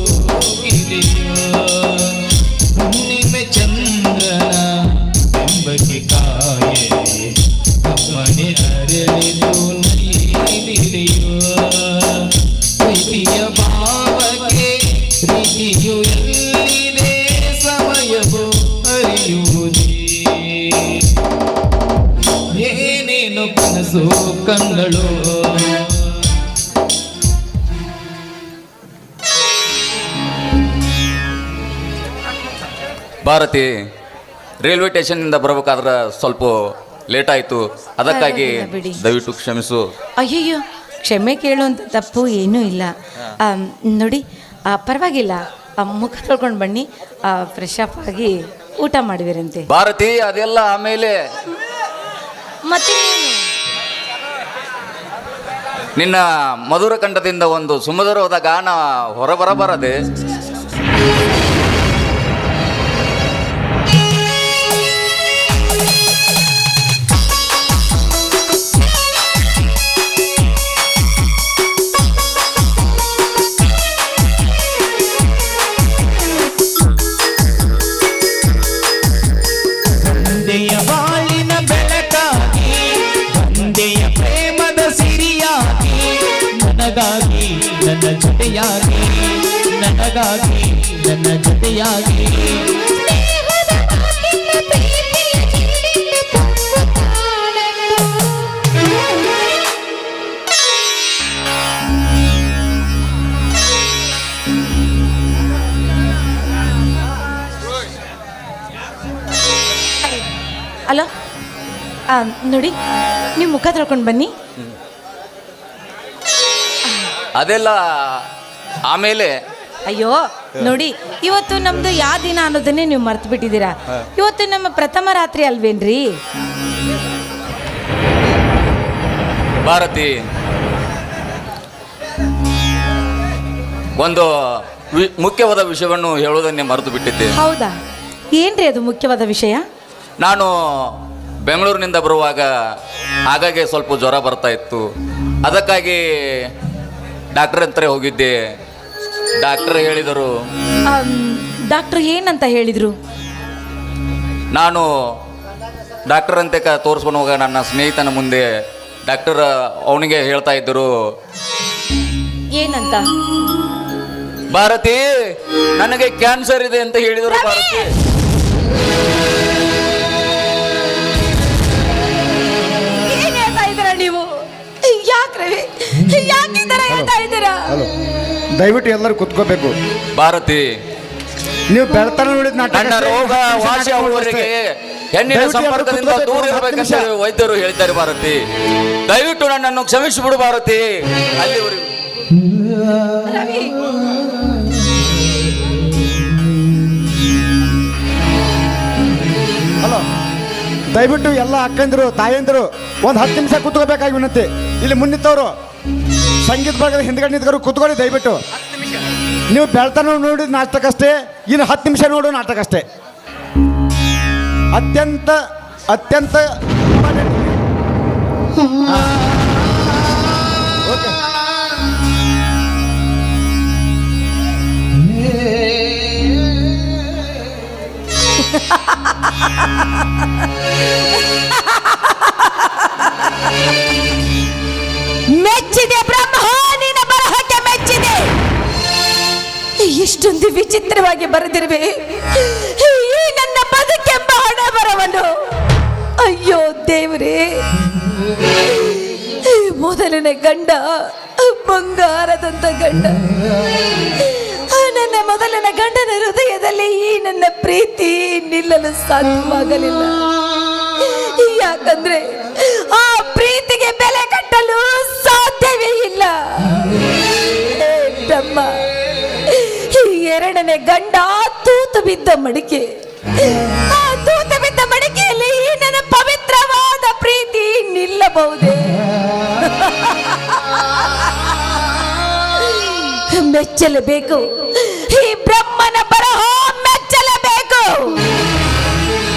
ಮಂಗಳೂರು. ಭಾರತಿ, ರೈಲ್ವೆ ಸ್ಟೇಷನ್ನಿಂದ ಬರಬೇಕಾದ್ರೆ ಸ್ವಲ್ಪ ಲೇಟ್ ಆಯಿತು, ಅದಕ್ಕಾಗಿ ಪರವಾಗಿಲ್ಲ ಬಿಡಿ. ದಯವಿಟ್ಟು ಕ್ಷಮಿಸು. ಅಯ್ಯಯ್ಯೋ, ಕ್ಷಮೆ ಕೇಳುವಂಥ ತಪ್ಪು ಏನೂ ಇಲ್ಲ. ನೋಡಿ, ಪರವಾಗಿಲ್ಲ, ಮುಖ ತೊಳ್ಕೊಂಡು ಬನ್ನಿ, ಫ್ರೆಶ್ ಅಪ್ ಆಗಿ ಊಟ ಮಾಡಿದಿರಂತೆ. ಭಾರತಿ, ಅದೆಲ್ಲ ಆಮೇಲೆ ಮತ್ತೆ ನಿನ್ನ ಮಧುರ ಕಂಠದಿಂದ ಒಂದು ಸುಮಧುರವಾದ ಗಾನ ಹೊರಬರಬಾರದೆ. ತಂದೆಯ ಬಾಳಿನ ಬೆಳಕಾಗಿ, ತಂದೆಯ ಪ್ರೇಮದ ಸಿರಿಯಾಗಿ, ನನಗಾಗಿ ನನ್ನ ಜೊತೆಯಾಗಿ, ನನಗಾಗಿ ನನ್ನ ಜೊತೆಯಾಗಿ. ಅಲೋ, ನೋಡಿ, ನೀವು ಮುಖ ತೊಳ್ಕೊಂಡು ಬನ್ನಿ. ಅದೆಲ್ಲ ಆಮೇಲೆ. ಅಯ್ಯೋ ನೋಡಿ, ಇವತ್ತು ನಮ್ದು ಯಾವ ದಿನ ಅನ್ನೋದನ್ನೇ ನೀವು ಮರ್ತು ಬಿಟ್ಟಿದ್ದೀರಾ. ಇವತ್ತು ನಮ್ಮ ಪ್ರಥಮ ರಾತ್ರಿ ಅಲ್ವೇನ್ರಿ? ಭಾರತಿ, ಒಂದು ಮುಖ್ಯವಾದ ವಿಷಯವನ್ನು ಹೇಳುವುದನ್ನೇ ಮರೆತು ಬಿಟ್ಟಿದ್ದೆ. ಹೌದಾ? ಏನ್ರಿ ಅದು ಮುಖ್ಯವಾದ ವಿಷಯ? ನಾನು ಬೆಂಗಳೂರಿನಿಂದ ಬರುವಾಗ ಆಗಾಗ್ಗೆ ಸ್ವಲ್ಪ ಜ್ವರ ಬರ್ತಾ ಇತ್ತು, ಅದಕ್ಕಾಗಿ ಡಾಕ್ಟರ್ ಹತ್ರ ಹೋಗಿದ್ದೆ. ಡಾಕ್ಟರ್ ಹೇಳಿದರು. ಡಾಕ್ಟರ್ ಏನಂತ ಹೇಳಿದ್ರು? ನಾನು ಡಾಕ್ಟರ್ ಅಂತೆ ತೋರಿಸ್ಕೊಂಡು ಹೋಗ ನನ್ನ ಸ್ನೇಹಿತನ ಮುಂದೆ ಡಾಕ್ಟರ್ ಅವನಿಗೆ ಹೇಳ್ತಾ ಇದ್ದರು, ಏನಂತ? ಭಾರತಿ, ನನಗೆ ಕ್ಯಾನ್ಸರ್ ಇದೆ ಅಂತ ಹೇಳಿದರು. ಭಾರತಿ, ಏನ್ ಹೇಳ್ತಾ ಇದ್ದೀರಾ ನೀವು? ಯಾಕ್ರೆ ಯಾಕೆ ಈ ಥರ ಹೇಳ್ತಾ ಇದ್ದೀರಾ? ಹಲೋ, ದಯವಿಟ್ಟು ಎಲ್ಲರೂ ಕುತ್ಕೋಬೇಕು. ಭಾರತಿ, ನೀವು ಬೆಳತನ ನೋಡಿದ ನನ್ನ ರೋಗ ವಾಸಿ ಆಗುವವರೆಗೆ ಹೆಣ್ಣಿನ ಸಂಪರ್ಕದಿಂದ ದೂರ ಇರಬೇಕಂತ ವೈದ್ಯರು ಹೇಳ್ತಾರೆ. ಭಾರತಿ, ದಯವಿಟ್ಟು ನನ್ನನ್ನು ಕ್ಷಮಿಸಿಬಿಡು ಭಾರತಿ. ಅಲ್ಲಿವರೆಗೂ ರವಿ, ಹಲೋ, ದಯವಿಟ್ಟು ಎಲ್ಲ ಅಕ್ಕಂದಿರು ತಾಯಂದಿರು ಒಂದು 10 ನಿಮಿಷ ಕುತ್ಕೋಬೇಕಾಗಿ ವಿನಂತಿ. ಇಲ್ಲಿ ಮುನ್ನಿತ್ತವರು ಸಂಗೀತ ಭಾಗದ ಹಿಂದ್ಗಡೆ ನಿಂತ್ಕೊಂಡು ಕುತ್ಕೊಳ್ಳಿ ದಯವಿಟ್ಟು. ನೀವು ಬೆಳ್ತನ ನೋಡಿದ ನಾಟಕಷ್ಟೇ, ಇನ್ನು 10 ನಿಮಿಷ ನೋಡೋ ನಾಟಕಷ್ಟೇ. ಅತ್ಯಂತ ಅತ್ಯಂತ ಓಕೆ. ಮೆಚ್ಚಿದೆ ಬ್ರಹ್ಮ, ನಿನ್ನ ಬರಹಕ್ಕೆ ಮೆಚ್ಚಿದೆ. ಎಷ್ಟೊಂದು ವಿಚಿತ್ರವಾಗಿ ಬರೆದಿರುವೆ ಈ ನನ್ನ ಬದುಕೆಂಬ ಹಣ ಬರವನ್ನು. ಅಯ್ಯೋ ದೇವರೇ, ಮೊದಲನೇ ಗಂಡ ಬಂಗಾರದಂತ ಗಂಡ, ನನ್ನ ಮೊದಲನ ಗಂಡನ ಹೃದಯದಲ್ಲಿ ಈ ನನ್ನ ಪ್ರೀತಿ ನಿಲ್ಲಲು ಸಾಧ್ಯವಾಗಲಿಲ್ಲ. ಯಾಕಂದ್ರೆ ಆ ಪ್ರೀತಿಗೆ ಬೆಲೆ ಕಟ್ಟಲು ಸಾಧ್ಯವೇ ಇಲ್ಲ. ಬ್ರಹ್ಮ, ಈ ಎರಡನೇ ಗಂಡ ತೂತು ಬಿದ್ದ ಮಡಿಕೆ, ಆ ತೂತು ಬಿದ್ದ ಮಡಿಕೆಯಲ್ಲಿ ಈ ನನ್ನ ಪವಿತ್ರವಾದ ಪ್ರೀತಿ ನಿಲ್ಲಬಹುದೇ? ಮೆಚ್ಚಲೇಬೇಕು, ಈ ಬ್ರಹ್ಮನ ಬರಹ ಮೆಚ್ಚಲೇಬೇಕು.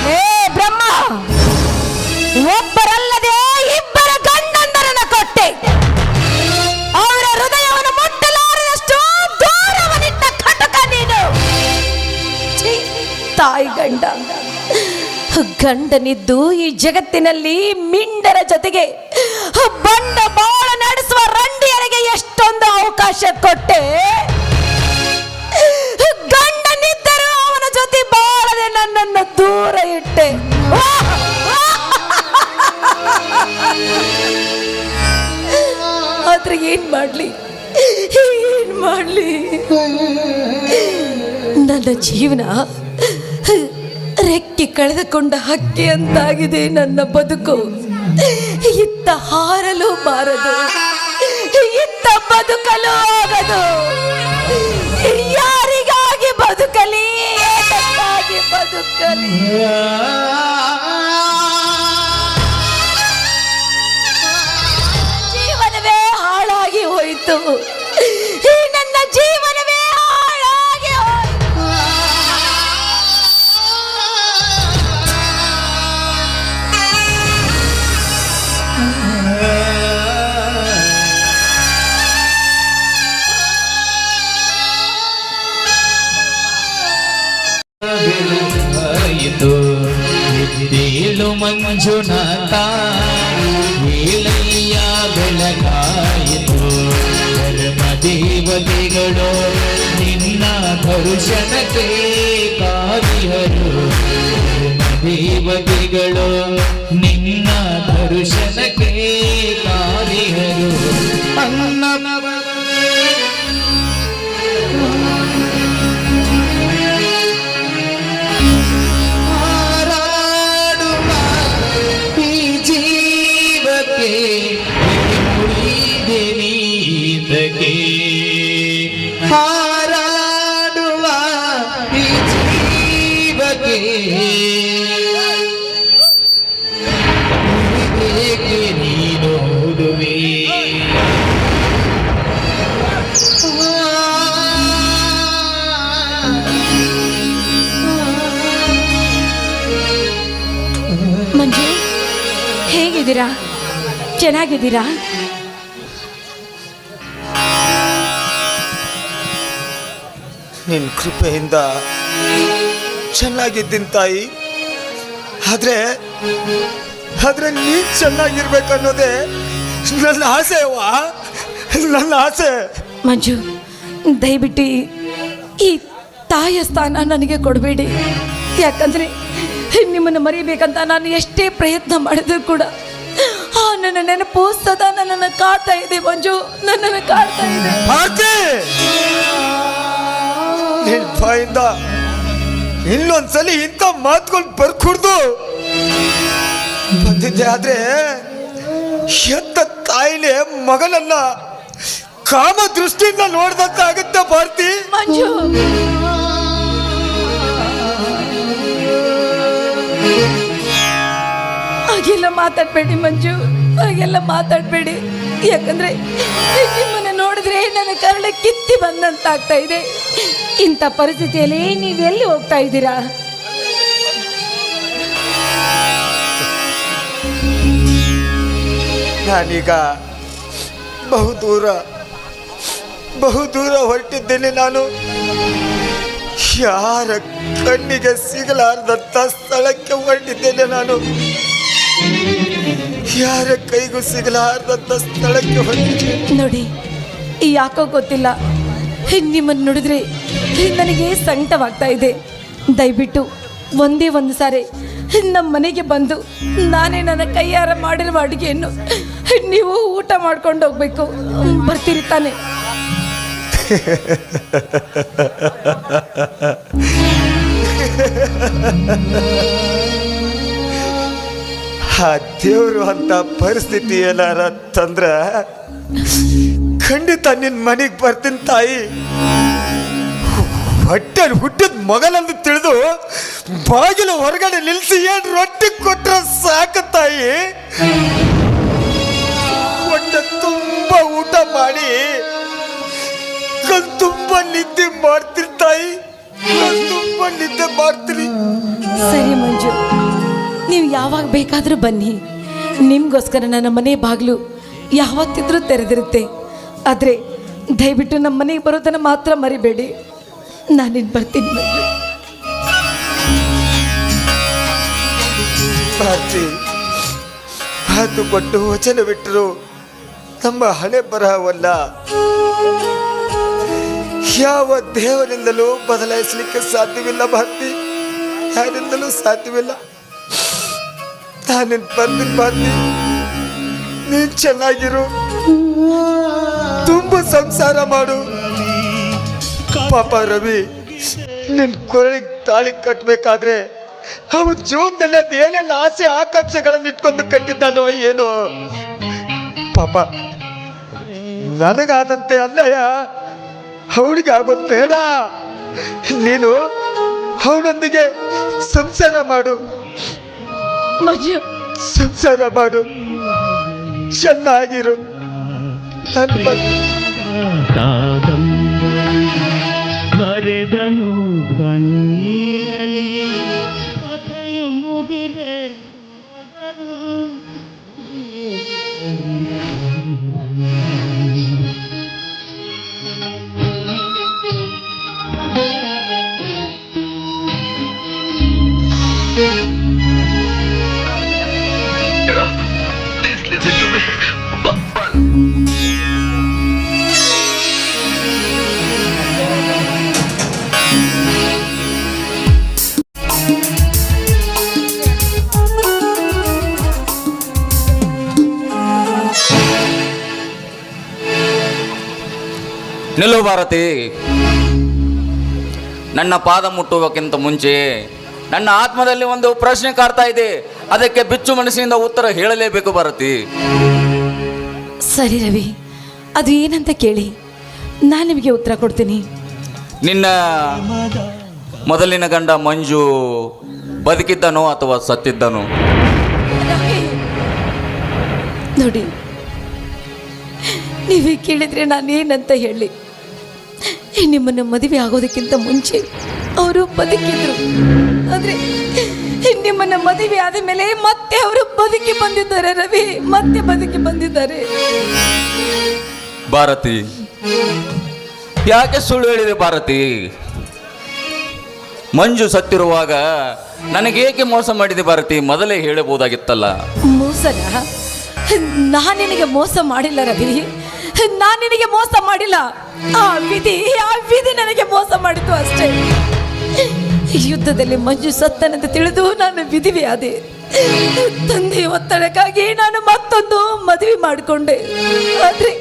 ಹೇ ಬ್ರಹ್ಮ, ಒಬ್ಬರಲ್ಲದೆ ಇಬ್ಬರ ಗಂಡಂದರನ್ನ ಕೊಟ್ಟೆ. ಅವರ ಹೃದಯವನ್ನು ಮುಟ್ಟಲಾರದಷ್ಟು ದೂರವನಿಟ್ಟ ಕಟಕ ನೀನು. ಛೀ, ತಾಯಿ ಗಂಡ ಗಂಡನಿದ್ದು ಈ ಜಗತ್ತಿನಲ್ಲಿ ಮಿಂಡರ ಜೊತೆಗೆ ಬಂಡ ಬಾಳ ನಡೆಸುವ ರಂಡಿಯರಿಗೆ ಎಷ್ಟೊಂದು ಅವಕಾಶ ಕೊಟ್ಟೆ. ಗಂಡನಿದ್ದರೂ ಅವನ ಜೊತೆ ಬಾಳದೆ ನನ್ನನ್ನು ದೂರ ಇಟ್ಟೆ. ಆದ್ರೆ ಏನ್ ಮಾಡ್ಲಿ, ಏನ್ ಮಾಡ್ಲಿ? ನನ್ನ ಜೀವನ ರೆಕ್ಕೆ ಕಳೆದುಕೊಂಡ ಹಕ್ಕಿ ಅಂತಾಗಿದೆ ನನ್ನ ಬದುಕು. ಇತ್ತ ಹಾರಲು ಬಾರದು, ಇತ್ತ ಬದುಕಲು ಆಗದು. ಯಾರಿಗಾಗಿ ಬದುಕಲಿ, ಏತಕ್ಕಾಗಿ ಬದುಕಲಿ? ಜೀವನವೇ ಹಾಳಾಗಿ ಹೋಯಿತು, ಈ ನನ್ನ ಜೀವನವೇ ಹಾಳಾಗಿ ಹೋಯಿತು. ಏಳು ಮಂಜುನಾಥ ಏಳಯ್ಯ ಬೆಳಗಾಯಿತು. ಧರ್ಮ ದೇವತೆಗಳು ನಿನ್ನ ದರ್ಶನಕ್ಕೆ ಕಾದಿಹರು. ಧರ್ಮ ದೇವತೆಗಳು ನಿನ್ನ ದರ್ಶನಕ್ಕೆ ಕಾದಿಹರು. ಹಾರಾಡುವ ಈ ಜೀವಕ್ಕೆ ಏಕೆ ನೀನೋಡುವೆ? ಮಂಜು, ಹೇಗಿದ್ದೀರಾ? ಚೆನ್ನಾಗಿದ್ದೀರಾ? ನಿನ್ನ ಕೃಪೆಯಿಂದ ಚೆನ್ನಾಗಿದ್ದೀನಿ ತಾಯಿ. ಆದ್ರೆ ನೀನ್ ಚೆನ್ನಾಗಿರ್ಬೇಕನ್ನೋದೇ ನನ್ನ ಆಸೆ ಅವ್ವ, ನನ್ನ ಆಸೆ. ಮಂಜು, ದಯವಿಟ್ಟು ಈ ತಾಯಿಯ ಸ್ಥಾನ ನನಗೆ ಕೊಡಬೇಡಿ. ಯಾಕಂದ್ರೆ ನಿಮ್ಮನ್ನು ಮರಿಬೇಕಂತ ನಾನು ಎಷ್ಟೇ ಪ್ರಯತ್ನ ಮಾಡಿದ್ರು ಕೂಡ ಆ ನನ್ನ ನೆನಪು ಸದಾ ನನ್ನನ್ನು ಕಾಡ್ತಾ ಇದೆ. ಮಂಜು, ನನ್ನನ್ನು ಕಾಡ್ತಾ ಇದೆ. ನಿನ್ ಬಾಯಿಂದ ಇನ್ನೊಂದ್ಸಲಿ ಇಂಥ ಮಾತುಗಳು ಬರ್ಕೂಡ್ದು ಬಂದಿದ್ದೆ. ಆದ್ರೆ ಎತ್ತ ತಾಯಿನೇ ಮಗನನ್ನ ಕಾಮ ದೃಷ್ಟಿಯಿಂದ ನೋಡ್ದಂತ ಆಗುತ್ತೆ ಭಾರತಿ. ಮಂಜು, ಹಾಗೆಲ್ಲ ಮಾತಾಡ್ಬೇಡಿ ಮಂಜು, ಹಾಗೆಲ್ಲ ಮಾತಾಡ್ಬೇಡಿ. ಯಾಕಂದ್ರೆ ನಿಮ್ಮನ್ನ ನೋಡಿದ್ರೆ ನನ್ನ ಕರಳ ಕಿತ್ತಿ ಬಂದಂತಾಗ್ತಾ ಇದೆ. ಇಂಥ ಪರಿಸ್ಥಿತಿಯಲ್ಲಿ ನೀವೆಲ್ಲಿ ಹೋಗ್ತಾ ಇದ್ದೀರಾ? ನಾನೀಗ ಬಹುದೂರ ಹೊರಟಿದ್ದೇನೆ. ನಾನು ಯಾರ ಕಣ್ಣಿಗೆ ಸಿಗಲಾರದಂತ ಸ್ಥಳಕ್ಕೆ ಹೊರಟಿದ್ದೇನೆ. ನಾನು ಯಾರ ಕೈಗೂ ಸಿಗಲಾರದಂತ ಸ್ಥಳಕ್ಕೆ ಹೊರಟಿದ್ದೇನೆ. ನೋಡಿ, ಯಾಕೋ ಗೊತ್ತಿಲ್ಲ, ನಿಮ್ಮನ್ನು ನೋಡಿದ್ರೆ ನನಗೆ ಸಂಕಟವಾಗ್ತಾ ಇದೆ. ದಯವಿಟ್ಟು ಒಂದೇ ಒಂದು ಸಾರಿ ನಮ್ಮ ಮನೆಗೆ ಬಂದು ನಾನೇ ನನ್ನ ಕೈಯಾರ ಮಾಡಿರುವ ಅಡುಗೆಯನ್ನು ನೀವು ಊಟ ಮಾಡ್ಕೊಂಡು ಹೋಗ್ಬೇಕು. ಬರ್ತೀರಿ ತಾನೆ? ಆ ದೇವರು ಅಂತ ಪರಿಸ್ಥಿತಿ ಏನಾರ ತಂದ್ರ ಖಂಡಿತ ನಿನ್ ಮನೆಗೆ ಬರ್ತೀನಿ ತಾಯಿ. ಹೊಟ್ಟೆ ಹುಟ್ಟಿದ ಮಗನಂದು ತಿಳಿದು ಬಾಗಿಲ ಹೊರಗಡೆ ನಿಲ್ಸಿ ಏನ್ ರೊಟ್ಟಿ ಕೊಟ್ರ ಸಾಕು ತಾಯಿ. ಹೊಟ್ಟೆ ತುಂಬಾ ಊಟ ಮಾಡಿ ಕಣ್ ತುಂಬಾ ನಿದ್ದೆ ಮಾಡ್ತೀನಿ ತಾಯಿ, ಕಣ್ ತುಂಬಾ ನಿದ್ದೆ ಮಾಡ್ತೀನಿ. ಸರಿ ಮಂಜು, ನೀವು ಯಾವಾಗ ಬೇಕಾದರೂ ಬನ್ನಿ. ನಿಮಗೋಸ್ಕರ ನನ್ನ ಮನೆ ಬಾಗಿಲು ಯಾವತ್ತಿದ್ರೂ ತೆರೆದಿರುತ್ತೆ. ಆದರೆ ದಯವಿಟ್ಟು ನಮ್ಮ ಮನೆಗೆ ಬರೋದನ್ನು ಮಾತ್ರ ಮರಿಬೇಡಿ. ನಾನಿನ್ ಬರ್ತೀನಿ ಮಂಜು. ಭಾರತಿ, ಮಾತು ಕೊಟ್ಟು ವಚನ ಬಿಟ್ಟರು ನಮ್ಮ ಹಣೆ ಬರಹವಲ್ಲ. ಯಾವ ದೇವರಿಂದಲೂ ಬದಲಾಯಿಸಲಿಕ್ಕೆ ಸಾಧ್ಯವಿಲ್ಲ ಭಾರತಿ, ಯಾರಿಂದಲೂ ಸಾಧ್ಯವಿಲ್ಲ. ನಾನಿನ್ ಬರ್ತೀನಿ ಭಾರತಿ, ನೀನ್ ಚೆನ್ನಾಗಿರು. ಸಂಸಾರ ಮಾಡು. ಪಾಪ ರವಿ, ನಿನ್ ಕೊರಳಿಗೆ ತಾಳಿ ಕಟ್ಟಬೇಕಾದ್ರೆ ಅವನ ಜೀವನದಲ್ಲಿ ಅದ್ ಏನೆಲ್ಲ ಆಸೆ ಆಕಾಂಕ್ಷೆಗಳನ್ನ ಇಟ್ಕೊಂಡು ಕಟ್ಟಿದ್ದಾನೋ ಏನೋ. ಪಾಪ ನನಗಾದಂತೆ ಅಲ್ಲಯ್ಯ, ಅವನಿಗೆ ಆಗೋದು ಬೇಡ. ನೀನು ಅವನೊಂದಿಗೆ ಸಂಸಾರ ಮಾಡು, ಮಂಜು, ಸಂಸಾರ ಮಾಡು, ಚೆನ್ನಾಗಿರು. ಬರೆದನು ಕಣ್ಣೀರಲಿ ಕಥೆಯು ಮುಗಿರೆ ನಿಲ್ಲು ಭಾರತಿ. ನನ್ನ ಪಾದ ಮುಟ್ಟುವುದಕ್ಕಿಂತ ಮುಂಚೆ ನನ್ನ ಆತ್ಮದಲ್ಲಿ ಒಂದು ಪ್ರಶ್ನೆ ಕಾಡ್ತಾ ಇದೆ. ಅದಕ್ಕೆ ಬಿಚ್ಚು ಮನಸ್ಸಿನಿಂದ ಉತ್ತರ ಹೇಳಲೇಬೇಕು ಭಾರತಿ. ಸರಿ ರವಿ, ಅದು ಏನಂತ ಕೇಳಿ, ನಾನು ನಿಮಗೆ ಉತ್ತರ ಕೊಡ್ತೀನಿ. ನಿನ್ನ ಮೊದಲಿನ ಗಂಡ ಮಂಜು ಬದುಕಿದ್ದನೋ ಅಥವಾ ಸತ್ತಿದ್ದನೋ? ರವಿ, ನೋಡಿ, ನೀವೇ ಕೇಳಿದ್ರೆ ನಾನೇನಂತ ಹೇಳಿ. ನಿಮ್ಮನ್ನು ಮದುವೆ ಆಗೋದಕ್ಕಿಂತ ಮುಂಚೆ ಅವರು ಬದುಕಿದ್ರು. ಆದರೆ ನಿಮ್ಮನ್ನ ಮದುವೆ ಆದ ಮೇಲೆ ಮತ್ತೆ ಅವರು ಬದುಕಿ ಬಂದಿದ್ದಾರೆ ರವಿ, ಮತ್ತೆ ಬದುಕಿ ಬಂದಿದ್ದಾರೆ. ಭಾರತಿ, ಯಾಕೆ ಸುಳ್ಳು ಹೇಳಿದೆ ಭಾರತಿ? ಮಂಜು ಸತ್ತಿರುವಾಗ ನನಗೇಕೆ ಮೋಸ ಮಾಡಿದೆ ಭಾರತಿ? ಮೊದಲೇ ಹೇಳಬಹುದಾಗಿತ್ತಲ್ಲ. ಮೋಸನ? ನಾನು ನಿನಗೆ ಮೋಸ ಮಾಡಿಲ್ಲ ರವಿ, ನಾನು ನಿನಗೆ ಮೋಸ ಮಾಡಿಲ್ಲ. ಆ ವಿಧಿ ನನಗೆ ಮೋಸ ಮಾಡಿತು ಅಷ್ಟೇ. ಯುದ್ಧದಲ್ಲಿ ಮಂಜು ಸತ್ತನಂತ ತಿಳಿದು ನಾನು ವಿಧಿವೆ ಆದೆ. ತಂದೆ ಒತ್ತಡಕ್ಕಾಗಿ ನಾನು ಮತ್ತೊಂದು ಮದುವೆ ಮಾಡಿಕೊಂಡೆ. ಆದ್ರೆ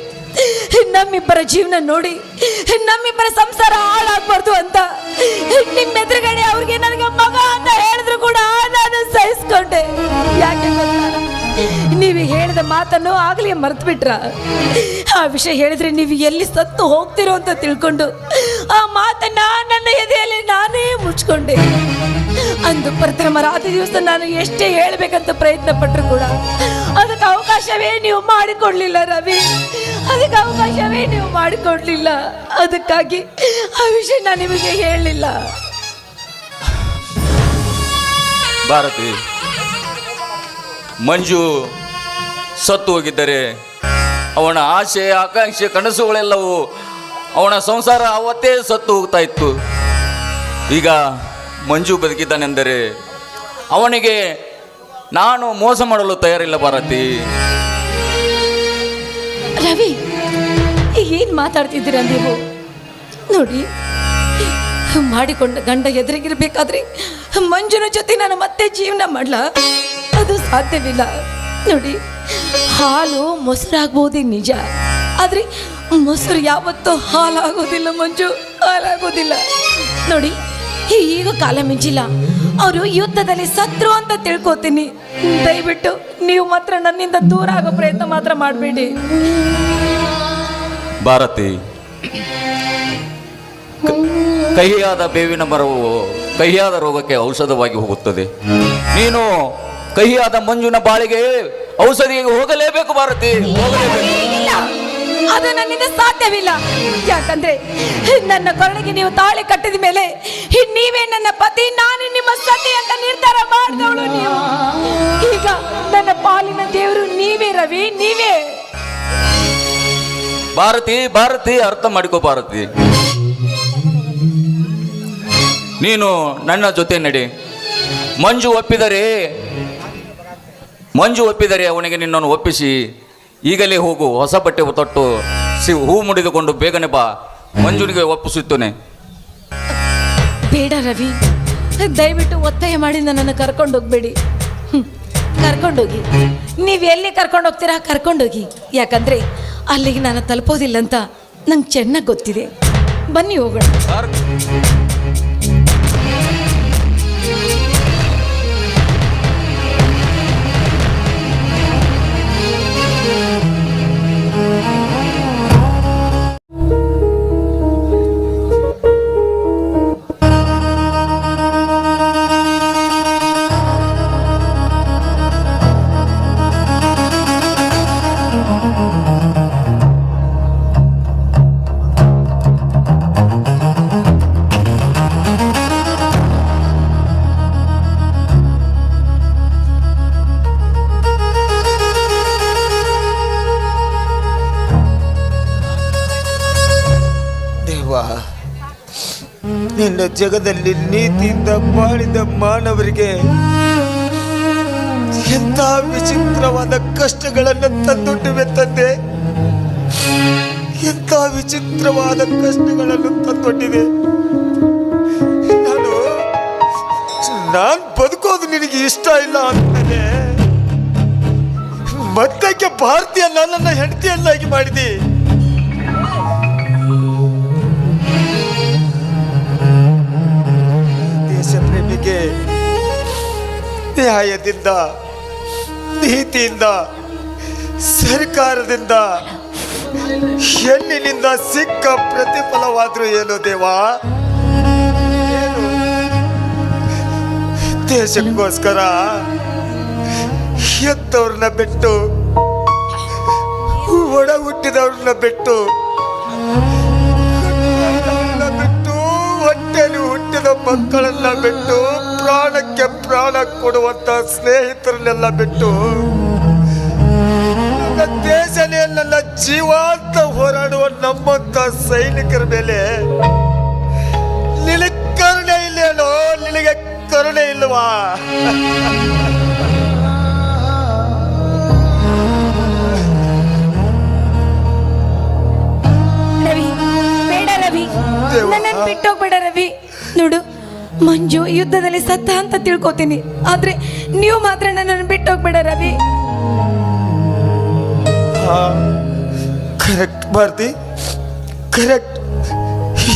ನಮ್ಮಿಬ್ಬರ ಜೀವನ ನೋಡಿ, ನಮ್ಮಿಬ್ಬರ ಸಂಸಾರ ಹಾಳಾಗ್ಬಾರ್ದು ಅಂತ ನಿಮ್ಮೆದುರುಗಡೆ ಅವ್ರಿಗೆ ನನಗೆ ಮಗ ಅಂತ ಹೇಳಿದ್ರು ಕೂಡ ನಾನು ಸಹಿಸ್ಕೊಂಡೆ. ಯಾಕೆ ಗೊತ್ತಾ? ನೀವು ಹೇಳಿದ ಮಾತನ್ನು ಆಗಲೇ ಮರ್ತು ಬಿಟ್ರ. ಆ ವಿಷಯ ಹೇಳಿದ್ರೆ ನೀವು ಎಲ್ಲಿ ಸತ್ತು ಹೋಗ್ತಿರೋ ಅಂತ ತಿಳ್ಕೊಂಡು ಆ ಮಾತನ್ನ ನನ್ನ ಎದೆಯಲ್ಲಿ ನಾನೇ ಮುಚ್ಕೊಂಡೆ. ಅಂದು ಪ್ರಥಮ ರಾತ್ರಿ ದಿವಸ ನಾನು ಎಷ್ಟೇ ಹೇಳ್ಬೇಕಂತ ಪ್ರಯತ್ನ ಪಟ್ಟರು ಕೂಡ ಅದಕ್ಕೆ ಅವಕಾಶವೇ ನೀವು ಮಾಡಿಕೊಡ್ಲಿಲ್ಲ ರವಿ, ಅದಕ್ಕೆ ಅವಕಾಶವೇ ನೀವು ಮಾಡಿಕೊಡ್ಲಿಲ್ಲ. ಅದಕ್ಕಾಗಿ ಆ ವಿಷಯ ನಾನು ನಿಮಗೆ ಹೇಳಲಿಲ್ಲ. ಭಾರತಿ, ಮಂಜು ಸತ್ತು ಹೋಗಿದ್ದರೆ ಅವನ ಆಸೆ ಆಕಾಂಕ್ಷೆ ಕನಸುಗಳೆಲ್ಲವೂ, ಅವನ ಸಂಸಾರ ಅವತ್ತೇ ಸತ್ತು ಹೋಗ್ತಾ ಇತ್ತು. ಈಗ ಮಂಜು ಬದುಕಿದ್ದಾನೆಂದರೆ ಅವನಿಗೆ ನಾನು ಮೋಸ ಮಾಡಲು ತಯಾರಿಲ್ಲ ಭಾರತಿ. ರವಿ, ಏನ್ ಮಾತಾಡ್ತಿದ್ದೀರಾ ನೀವು? ನೋಡಿ, ಮಾಡಿಕೊಂಡ ಗಂಡ ಎದುರಿಗಿರ್ಬೇಕಾದ್ರೆ ಮಂಜುನ ಜೊತೆ ನಾನು ಮತ್ತೆ ಜೀವನ ಮಾಡ್ಲ? ಅದು ಸಾಧ್ಯವಿಲ್ಲ. ನೋಡಿ, ಹಾಲು ಮೊಸರಾಗ್ಬೋದೇ ನಿಜ, ಆದ್ರೆ ಮೊಸರು ಯಾವತ್ತೂ ಹಾಲಾಗೋದಿಲ್ಲ ಮಂಜು, ಹಾಲಾಗೋದಿಲ್ಲ. ನೋಡಿ, ಈಗ ಕಾಲ ಮಿಂಚಿಲ್ಲ. ಅವರು ಯುದ್ಧದಲ್ಲಿ ಸತ್ರು ಅಂತ ತಿಳ್ಕೊತೀನಿ. ದಯವಿಟ್ಟು ನೀವು ಮಾತ್ರ ನನ್ನಿಂದ ದೂರ ಆಗೋ ಪ್ರಯತ್ನ ಮಾತ್ರ ಮಾಡಬೇಡಿ ಭಾರತಿ. ಕಹಿಯಾದ ಬೇವಿನ ಮರವು ಕಹಿಯಾದ ರೋಗಕ್ಕೆ ಔಷಧವಾಗಿ ಹೋಗುತ್ತದೆ. ನೀನು ಕಹಿಯಾದ ಮಂಜುನ ಬಾಳಿಗೆ ಔಷಧಿಗೆ ಹೋಗಲೇಬೇಕು ಭಾರತಿ, ಹೋಗಲೇಬೇಕು. ಅದು ನನ್ನಿಂದ ಸಾಧ್ಯವಿಲ್ಲ. ಯಾಕಂದ್ರೆ ನನ್ನ ಕೊರಳಿಗೆ ನೀವು ತಾಳಿ ಕಟ್ಟಿದ ಮೇಲೆ ನೀವೇ ನನ್ನ ಪತಿ, ನಾನು ನಿಮ್ಮ ಸತಿ ಅಂತ ನಿರ್ಧಾರ ಮಾಡಿದವಳು ನೀವು. ಈಗ ನನ್ನ ಪಾಲಿನ ದೇವರು ನೀವೇ ರವಿ, ನೀವೇ. ಭಾರತಿ, ಭಾರತಿ, ಅರ್ಥ ಮಾಡಿಕೋ ಭಾರತಿ. ನೀನು ನನ್ನ ಜೊತೆ ನಡಿ. ಮಂಜು ಒಪ್ಪಿದರೆ ಅವನಿಗೆ ನಿನ್ನನ್ನು ಒಪ್ಪಿಸಿ ಈಗಲೇ ಹೋಗು. ಹೊಸ ಬಟ್ಟೆ ತೊಟ್ಟು ಹೂ ಮುಡಿದುಕೊಂಡು ಬೇಗನೆ ಬಾ. ಮಂಜುನಿಗೆ ಒಪ್ಪಿಸುತ್ತೇನೆ. ಬೇಡ ರವಿ, ದಯವಿಟ್ಟು ಒತ್ತಾಯ ಮಾಡಿ ನನ್ನನ್ನು ಕರ್ಕೊಂಡು ಹೋಗ್ಬೇಡಿ. ಕರ್ಕೊಂಡೋಗಿ, ನೀವು ಎಲ್ಲಿ ಕರ್ಕೊಂಡು ಹೋಗ್ತೀರಾ ಕರ್ಕೊಂಡೋಗಿ. ಯಾಕಂದ್ರೆ ಅಲ್ಲಿಗೆ ನಾನು ತಲುಪೋದಿಲ್ಲ ಅಂತ ನಂಗೆ ಚೆನ್ನಾಗಿ ಗೊತ್ತಿದೆ. ಬನ್ನಿ ಹೋಗೋಣ. ನಿನ್ನ ಜಗದಲ್ಲಿ ನೀತಿಯಿಂದ ಬಾಳಿದ ಮಾನವರಿಗೆ ಎಂಥ ವಿಚಿತ್ರವಾದ ಕಷ್ಟಗಳನ್ನು ತಂದೊಡ್ಡಿವೆ ತಂದೆ. ಎಂಥ ವಿಚಿತ್ರವಾದ ಕಷ್ಟಗಳನ್ನು ತಂದೊಡ್ಡಿವೆ. ನಾನು ಬದುಕೋದು ನಿನಗೆ ಇಷ್ಟ ಇಲ್ಲ ಅಂತಾನೆ ಮತ್ತಕ್ಕೆ ಭಾರತೀಯ ನನ್ನನ್ನು ಹೆಂಡತಿಯನ್ನಾಗಿ ಮಾಡಿದಿ. ಪ್ರೇಮಿಗೆ ನ್ಯಾಯದಿಂದ ನೀತಿಯಿಂದ ಸರ್ಕಾರದಿಂದ ಹೆಣ್ಣಿನಿಂದ ಸಿಕ್ಕ ಪ್ರತಿಫಲವಾದ್ರೂ ಏನು ದೇವಾ? ದೇಶಕ್ಕೋಸ್ಕರ ಎತ್ತವ್ರನ್ನ ಬಿಟ್ಟು ಒಡ ಹುಟ್ಟಿದವ್ರನ್ನ ಬಿಟ್ಟು ಹೊಟ್ಟೆಯಲ್ಲಿ ಹುಟ್ಟಿದ ಮಕ್ಕಳನ್ನ ಬಿಟ್ಟು ಪ್ರಾಣಕ್ಕೆ ಪ್ರಾಣ ಕೊಡುವಂತ ಸ್ನೇಹಿತರನ್ನೆಲ್ಲ ಬಿಟ್ಟು ನನ್ನ ದೇಶನೇ ನನ್ನ ಜೀವಾಂತ ಹೋರಾಡುವ ನಮ್ಮಂತ ಸೈನಿಕರ ಮೇಲೆ ನಿನಗೆ ಕರುಣೆ ಇಲ್ಲೇನೋ? ನಿನಗೆ ಕರುಣೆ ಇಲ್ವಾ? ರವಿ, ಬೇಡ ರವಿ, ನನ್ನನ್ನು ಬಿಟ್ಟೋಗ್ಬೇಡ ರವಿ. ನೋಡು, ಮಂಜು ಯುದ್ಧದಲ್ಲಿ ಸತ್ತ ಅಂತ ತಿಳ್ಕೊತೀನಿ, ಆದ್ರೆ ನೀವು ಮಾತ್ರ ನನ್ನನ್ನು ಬಿಟ್ಟೋಗ್ಬೇಡ ರವಿ. Correct Bharati, correct.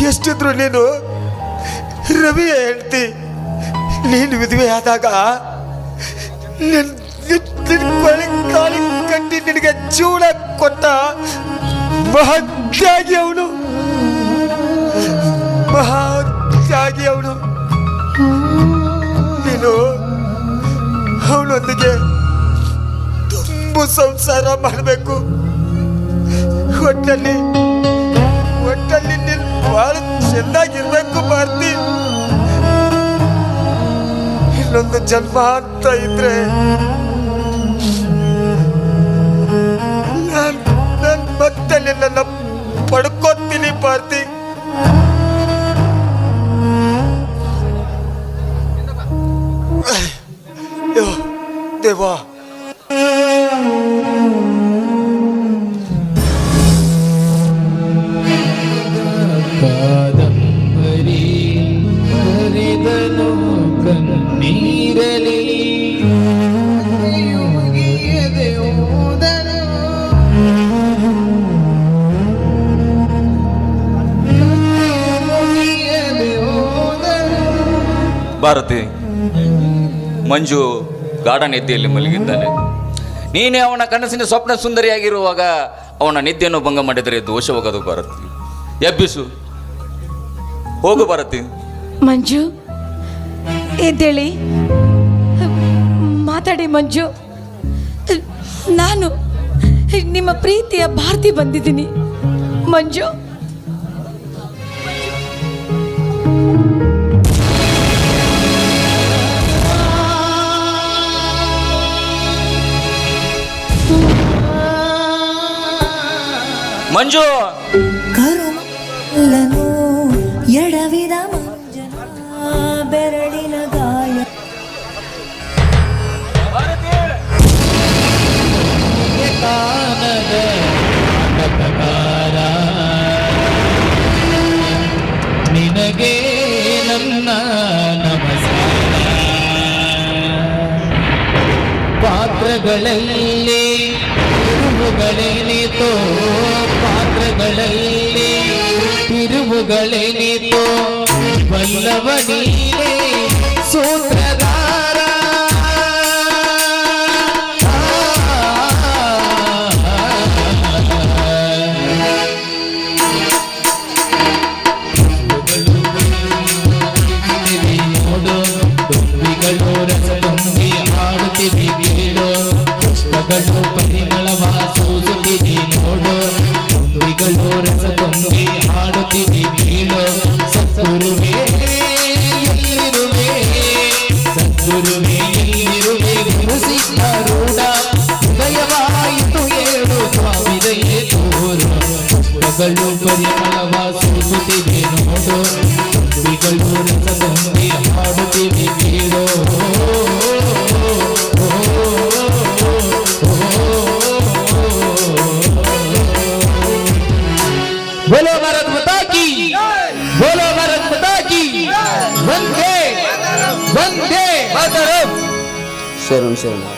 ಎಷ್ಟಿದ್ರು ನೀನು ರವಿಯ ಹೇಳ್ತಿ. ನೀನು ವಿಧವೆ ಆದಾಗ ಕಾಲಿ ಕಟ್ಟಿ ನಿನಗೆ ಜೀವನ ಕೊಟ್ಟ ಮಹತ್ಯಾಗಿ ಅವನು, ಮಹತ್ಯಾಗಿ ಅವನು. ನೀನು ಅವನೊಂದಿಗೆ ತುಂಬ ಸಂಸಾರ ಮಾಡಬೇಕು. ಒಟ್ಟಲ್ಲಿ ನೀನು ಬಹಳ ಚೆನ್ನಾಗಿರ್ಬೇಕು ಭಾರತಿ. ಇನ್ನೊಂದು ಜನ್ಮ ಅಂತ ಇದ್ರೆ ನಾನು ಮತ್ತೆ ನಿನ್ನನ್ನು ಪಡ್ಕೊತೀನಿ ಭಾರತಿ. ದೇವಾ, ಕಾದಂಬರಿ ಹರಿದನು ಕಣ್ಣೀರಲಿ ಮುಗಿಯದೆ ಹೋದನು ಮುಗಿಯದೆ ಹೋದನು. ಭಾರತಿ, ಮಂಜು ಗಾಢ ನಿದ್ದೆಯಲ್ಲಿ ಮಲಗಿದ್ದಾನೆ. ನೀನೇ ಅವನ ಕನಸಿನ ಸ್ವಪ್ನ ಸುಂದರಿಯಾಗಿರುವಾಗ ಅವನ ನಿದ್ದೆಯನ್ನು ಭಂಗ ಮಾಡಿದರೆ ದೋಷವಾಗದು. ಭಾರತಿ, ಎಬ್ಬಿಸು, ಹೋಗು ಭಾರತಿ. ಮಂಜು, ಎದ್ದೇಳಿ, ಮಾತಾಡಿ ಮಂಜು. ನಾನು ನಿಮ್ಮ ಪ್ರೀತಿಯ ಭಾರತಿ ಬಂದಿದ್ದೀನಿ ಮಂಜು. ಮಂಜು, ಕರುಮಲ್ಲನು ಎಡವಿದ ಮಂಜನ ಬೆರಳಿನ ಗಾಯ. ಕಾನದ ಪ್ರಕಾರ ನಿನಗೆ ನನ್ನ ನಮಸ್ಕಾರ. ಪಾತ್ರಗಳಲ್ಲಿ ಗುರುಗಳೇನಿತೋ ಪಾತ್ರಗಳಲ್ಲಿ ಗುರುಗಳೇನಿತು ಬಲ್ಲವ ನೀನೇ ಸೂತ್ರಧಾರ ನೋಡು ತುಂಬಿಗಳು ರಸ ತುಂಬಿ ಹಾಡುತ್ತಿವೆ ಕೇಳು ಪುಷ್ಪಗಳು ಪರಿಮಳವ ಸೂಸುತ್ತಿವೆ ನೋಡು ತುಂಬಿಗಳು ರಸ ತುಂಬಿ ಹಾಡುತ್ತಿವೆ ಕೇಳು ಸದ್ಗುರುವೇ ಎಲ್ಲಿರುವೆ ಸದ್ಗುರುವೇ ಎಲ್ಲಿರುವೆ ಗುರು ಸಿದ್ಧಾರೂಢ ಹೃದಯವಾಯಿತು ಹೇಳು ಸ್ವಾಮಿ ದಯೆ ತೋರು ಪುಷ್ಪಗಳು ಪರಿಮಳವ ಸೂಸುತ್ತಿವೆ ನೋಡು ತುಂಬಿಗಳು ರಸ ತುಂಬಿ ಹಾಡುತ್ತಿವೆ ಕೇಳು बोलो भारत माता की बोलो भारत माता की वंदे वंदे मातरम ಶರಣು ಶರಣು